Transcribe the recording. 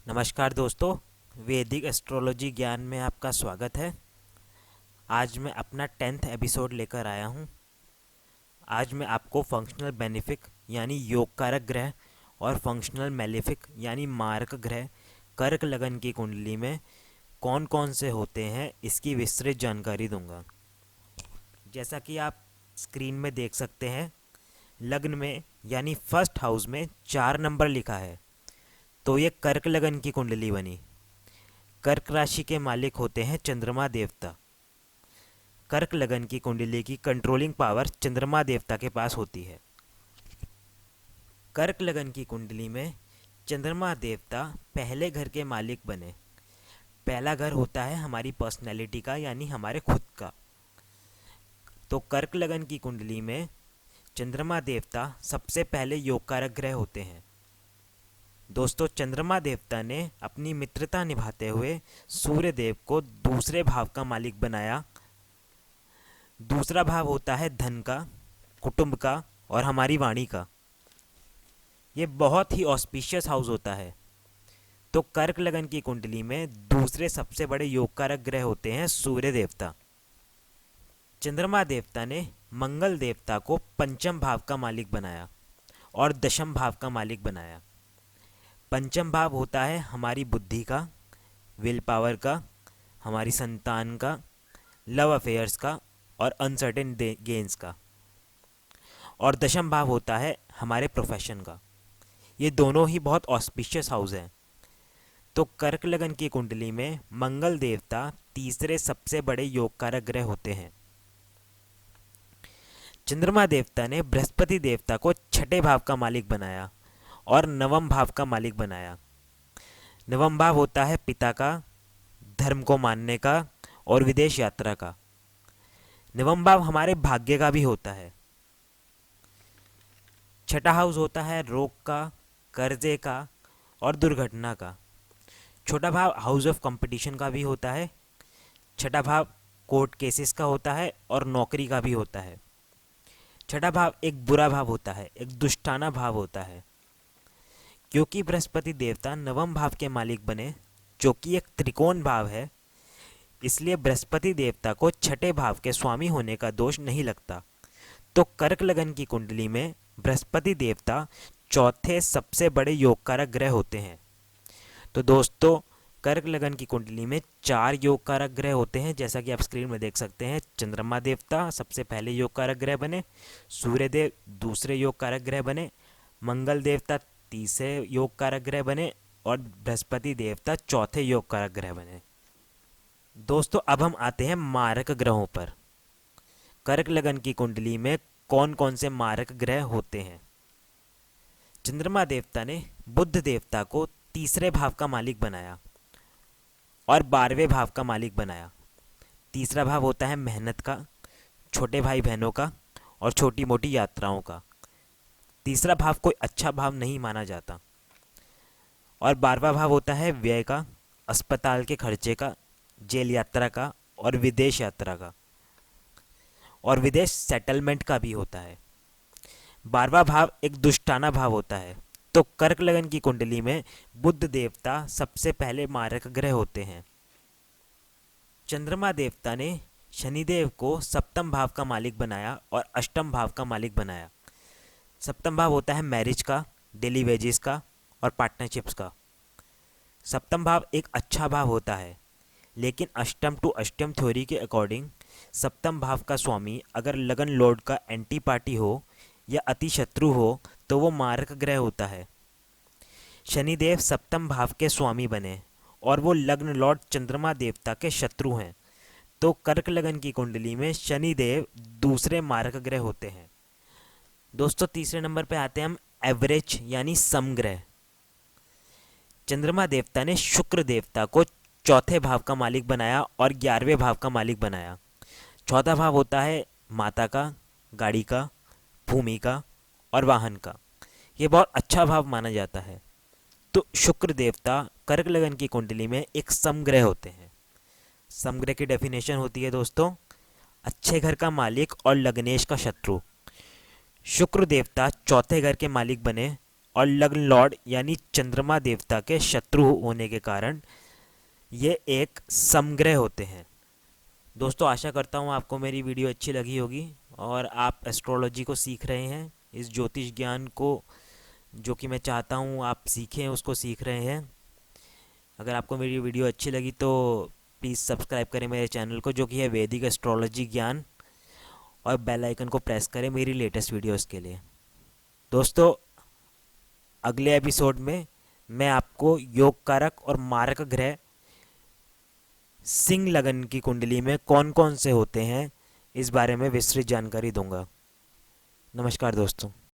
नमस्कार दोस्तों, वैदिक एस्ट्रोलॉजी ज्ञान में आपका स्वागत है। आज मैं अपना 10th एपिसोड लेकर आया हूँ। आज मैं आपको फंक्शनल बेनिफिक यानी योग कारक ग्रह और फंक्शनल मेलेफिक यानी मारक ग्रह कर्क लगन की कुंडली में कौन कौन से होते हैं इसकी विस्तृत जानकारी दूंगा। जैसा कि आप स्क्रीन में देख सकते हैं, लग्न में यानी फर्स्ट हाउस में 4 नंबर लिखा है, तो ये कर्क लगन की कुंडली बनी। कर्क राशि के मालिक होते हैं चंद्रमा देवता। कर्क लगन की कुंडली की कंट्रोलिंग पावर चंद्रमा देवता के पास होती है। कर्क लगन की कुंडली में चंद्रमा देवता पहले घर के मालिक बने। पहला घर होता है हमारी पर्सनैलिटी का यानी हमारे खुद का। तो कर्क लगन की कुंडली में चंद्रमा देवता सबसे पहले योग कारक ग्रह होते हैं। दोस्तों, चंद्रमा देवता ने अपनी मित्रता निभाते हुए सूर्य देव को दूसरे भाव का मालिक बनाया। दूसरा भाव होता है धन का, कुटुंब का और हमारी वाणी का। ये बहुत ही ऑस्पिशियस हाउस होता है। तो कर्क लगन की कुंडली में दूसरे सबसे बड़े योग कारक ग्रह होते हैं सूर्य देवता। चंद्रमा देवता ने मंगल देवता को पंचम भाव का मालिक बनाया और दशम भाव का मालिक बनाया। पंचम भाव होता है हमारी बुद्धि का, विल पावर का, हमारी संतान का, लव अफेयर्स का और अनसर्टेन गेन्स का। और दशम भाव होता है हमारे प्रोफेशन का। ये दोनों ही बहुत ऑस्पिशियस हाउस हैं। तो कर्क लगन की कुंडली में मंगल देवता तीसरे सबसे बड़े योग कारक ग्रह होते हैं। चंद्रमा देवता ने बृहस्पति देवता को छठे भाव का मालिक बनाया और नवम भाव का मालिक बनाया। नवम भाव होता है पिता का, धर्म को मानने का और विदेश यात्रा का। नवम भाव हमारे भाग्य का भी होता है। छठा हाउस होता है रोग का, कर्जे का और दुर्घटना का। छोटा भाव हाउस ऑफ कंपटीशन का भी होता है। छठा भाव कोर्ट केसेस का होता है और नौकरी का भी होता है। छठा भाव एक बुरा भाव होता है, एक दुष्टाना भाव होता है। क्योंकि बृहस्पति देवता नवम भाव के मालिक बने, जो कि एक त्रिकोण भाव है, इसलिए बृहस्पति देवता को छठे भाव के स्वामी होने का दोष नहीं लगता। तो कर्क लगन की कुंडली में बृहस्पति देवता चौथे सबसे बड़े योग कारक ग्रह होते हैं। तो दोस्तों, कर्क लगन की कुंडली में 4 योग कारक ग्रह होते हैं। जैसा कि आप स्क्रीन में देख सकते हैं, चंद्रमा देवता सबसे पहले योग कारक ग्रह बने, सूर्य देव दूसरे योग कारक ग्रह बने, मंगल देवता तीसरे योग कारक ग्रह बने और बृहस्पति देवता चौथे योग कारक ग्रह बने। दोस्तों, अब हम आते हैं मारक ग्रहों पर। कर्क लगन की कुंडली में कौन कौन से मारक ग्रह होते हैं। चंद्रमा देवता ने बुध देवता को तीसरे भाव का मालिक बनाया और 12वें भाव का मालिक बनाया। तीसरा भाव होता है मेहनत का, छोटे भाई बहनों का और छोटी मोटी यात्राओं का। तीसरा भाव कोई अच्छा भाव नहीं माना जाता। और 12वां भाव होता है व्यय का, अस्पताल के खर्चे का, जेल यात्रा का और विदेश यात्रा का। और विदेश सेटलमेंट का भी होता है। 12वां भाव एक दुष्टाना भाव होता है। तो कर्क लगन की कुंडली में बुध देवता सबसे पहले मारक ग्रह होते हैं। चंद्रमा देवता ने शनिदेव को सप्तम भाव का मालिक बनाया और अष्टम भाव का मालिक बनाया। सप्तम भाव होता है मैरिज का, डेली वेजेस का और पार्टनरशिप्स का। सप्तम भाव एक अच्छा भाव होता है, लेकिन अष्टम टू अष्टम थ्योरी के अकॉर्डिंग सप्तम भाव का स्वामी अगर लगन लॉर्ड का एंटी पार्टी हो या अति शत्रु हो तो वो मारक ग्रह होता है। शनिदेव सप्तम भाव के स्वामी बने और वो लग्न लॉर्ड चंद्रमा देवता के शत्रु हैं। तो कर्क लगन की कुंडली में शनिदेव दूसरे मारक ग्रह होते हैं। दोस्तों, तीसरे नंबर पे आते हैं हम एवरेज यानी समग्रह। चंद्रमा देवता ने शुक्र देवता को चौथे भाव का मालिक बनाया और 11वें भाव का मालिक बनाया। चौथा भाव होता है माता का, गाड़ी का, भूमि का और वाहन का। ये बहुत अच्छा भाव माना जाता है। तो शुक्र देवता कर्क लगन की कुंडली में एक समग्रह होते हैं। समग्रह की डेफिनेशन होती है दोस्तों, अच्छे घर का मालिक और लग्नेश का शत्रु। शुक्र देवता चौथे घर के मालिक बने और लग्न लॉर्ड यानी चंद्रमा देवता के शत्रु होने के कारण ये एक समग्रह होते हैं। दोस्तों, आशा करता हूँ आपको मेरी वीडियो अच्छी लगी होगी और आप एस्ट्रोलॉजी को सीख रहे हैं, इस ज्योतिष ज्ञान को जो कि मैं चाहता हूँ आप सीखें उसको सीख रहे हैं। अगर आपको मेरी वीडियो अच्छी लगी तो प्लीज़ सब्सक्राइब करें मेरे चैनल को जो कि है वैदिक एस्ट्रोलॉजी ज्ञान, और बेल आइकन को प्रेस करें मेरी लेटेस्ट वीडियोस के लिए। दोस्तों, अगले एपिसोड में मैं आपको योग कारक और मारक ग्रह सिंह लगन की कुंडली में कौन कौन से होते हैं इस बारे में विस्तृत जानकारी दूंगा। नमस्कार दोस्तों।